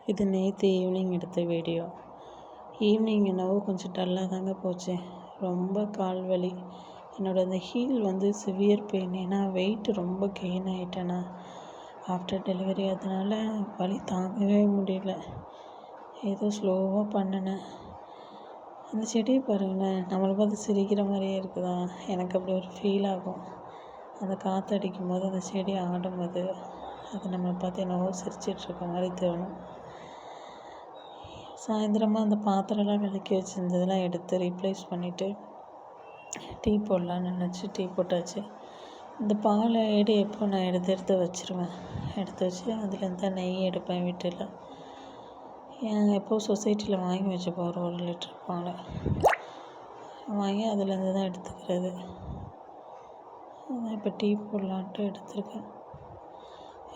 இது நேற்று ஈவினிங் எடுத்த வீடியோ. ஈவினிங் என்னவோ கொஞ்சம் டல்லாக தாங்க போச்சு. ரொம்ப கால் வலி. என்னோடய அந்த ஹீல் சிவியர் பெயின். ஏன்னா வெயிட் ரொம்ப கெயின் ஆகிட்டேனா ஆஃப்டர் டெலிவரி. அதனால் வலி தாங்கவே முடியல. ஏதோ ஸ்லோவாக பண்ணினேன். அந்த செடியை பாருங்களேன், நம்மளை பார்த்து சிரிக்கிற மாதிரியே இருக்குதா? எனக்கு அப்படி ஒரு ஃபீல் ஆகும். அந்த காற்று அடிக்கும் போது, அந்த செடி ஆடும்போது, அது நம்மளை பார்த்து என்னவோ சிரிச்சிட்ருக்க மாதிரி தோணும். சாயந்தரமாக அந்த பாத்திரம்லாம் விளக்கி வச்சுருந்ததெல்லாம் எடுத்து ரீப்ளேஸ் பண்ணிவிட்டு டீ போடலான்னு நினச்சி டீ போட்டாச்சு. இந்த பாலை எப்போ நான் எடுத்து வச்சுருவேன். எடுத்து வச்சு அதுலேருந்து தான் நெய் எடுப்பேன் வீட்டில். எப்போது சொசைட்டியில் வாங்கி வச்சுப்போம் ஒரு 1 லிட்டர் பாலை வாங்கி அதுலேருந்து தான் எடுத்துக்கிறது. இப்போ டீ போடலான்ட்டு எடுத்துருக்கேன்.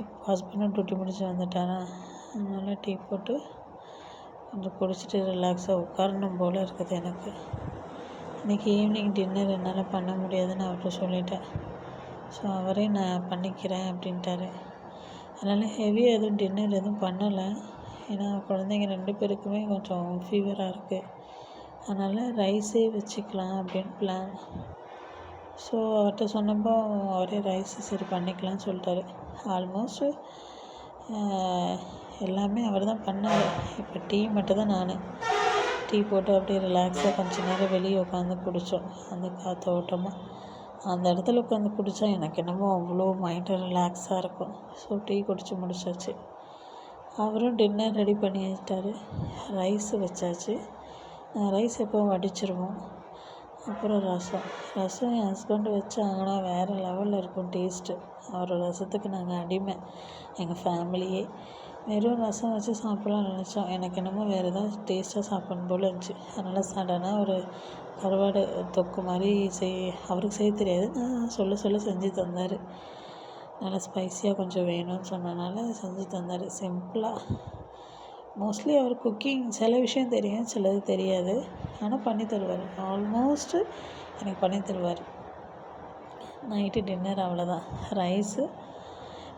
இப்போ ஹஸ்பண்டும் டியூட்டி முடிச்சு வந்துட்டாரா, அதனால் டீ போட்டு கொஞ்சம் குடிச்சிட்டு ரிலாக்ஸாக உட்காரணும் போல் இருக்குது எனக்கு. இன்றைக்கி ஈவினிங் டின்னர் என்னால் பண்ண முடியாதுன்னு அவர்கிட்ட சொல்லிட்டேன். ஸோ அவரே நான் பண்ணிக்கிறேன் அப்படின்ட்டாரு. அதனால் ஹெவியாக எதுவும் டின்னர் எதுவும் பண்ணலை. ஏன்னா குழந்தைங்க 2 பேருக்குமே கொஞ்சம் ஃபீவராக இருக்குது. அதனால் ரைஸே வச்சுக்கலாம் அப்படின்னு பிளான். ஸோ அவர்கிட்ட சொன்னப்போ அவரே ரைஸ் சரி பண்ணிக்கலாம்னு சொல்லிட்டாரு. ஆல்மோஸ்ட்டு எல்லாமே அவர் தான் பண்ணார். இப்போ டீ மட்டும் தான் நான் டீ போட்டு அப்படியே ரிலாக்ஸாக கொஞ்சம் நேரம் வெளியே உட்காந்து குடித்தோம். அந்த காற்றோட்டமாக அந்த இடத்துல உட்காந்து குடித்தா எனக்கு என்னமோ அவ்வளோ மைண்டு ரிலாக்ஸாக இருக்கும். ஸோ டீ குடித்து முடிச்சாச்சு. அவரும் டின்னர் ரெடி பண்ணி வச்சிட்டாரு. ரைஸ் வச்சாச்சு. ரைஸ் எப்போவும் வடிச்சிருவோம். அப்புறம் ரசம் என் ஹஸ்பண்டு வச்சாங்கன்னா வேறு லெவலில் இருக்கும் டேஸ்ட்டு. அவரோட ரசத்துக்கு நாங்கள் அடிமை, எங்கள் ஃபேமிலியே. வெறும் ரசம் வச்சு சாப்பிட்லான்னு நினச்சோம். எனக்கு என்னமோ வேறு ஏதாவது டேஸ்ட்டாக சாப்பிடணும் போல் இருந்துச்சு. அதனால் சடனாக ஒரு கருவாடு தொக்கு மாதிரி அவருக்கு செய்ய தெரியாது. நான் சொல்ல செஞ்சு தந்தார். நல்லா ஸ்பைஸியாக கொஞ்சம் வேணும்னு சொன்னனால செஞ்சு தந்தார். சிம்பிளாக. மோஸ்ட்லி அவர் குக்கிங் சில விஷயம் தெரியும், சிலது தெரியாது. ஆனால் பண்ணி தருவார். ஆல்மோஸ்ட்டு எனக்கு பண்ணி தருவார். நைட்டு டின்னர் அவ்வளோதான். ரைஸு,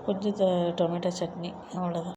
கொஞ்சம் டொமேட்டோ சட்னி, அவ்வளோதான்.